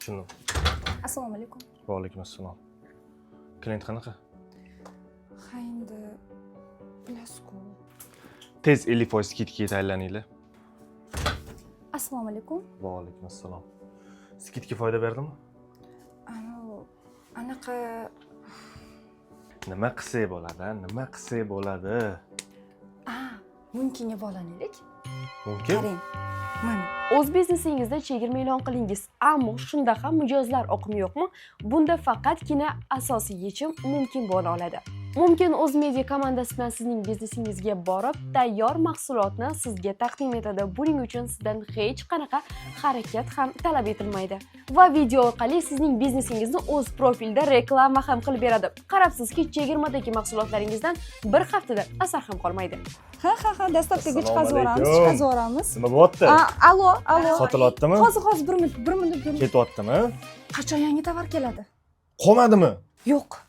Tushundim. Assalomu alaykum. Va alaykum assalom. Klient qanaqa? Ha endi bilasiz-ku. Tez 50% skidkaga tayyorlaninglar. Assalomu alaykum. Va alaykum assalom. Skidka foyda berdimi? Anaqa Nima qilsak bo'ladi? Nima qilsak bo'ladi? mumkinga bog'lanaylik. Mumkin? Qarang. Mana. O'z biznesingizda chegirma e'lon qilingiz, ammo shunda ham mijozlar oqimi yo'qmi? Bunda faqatgina asosiy yechim mumkin bo'la oladi. Mumkin o'z media komandasi bilan sizning biznesingizga borib, tayyor mahsulotni sizga taqdim etadi. Buning uchun sizdan hech qanaqa harakat ham talab etilmaydi. Va video orqali sizning biznesingizni o'z profilida reklama ham qilib beradi. Qarabsizki, chegirmadagi mahsulotlaringizdan bir haftada asar ham qolmaydi. Ha, dastlabkiga Assalomu chiqazib Nima bo'lyapti? Allo. Sotilyaptimi? Hozir bir minut. Ketyaptimi? Qachon yangi tovar keladi? Qolmadimi? Yo'q.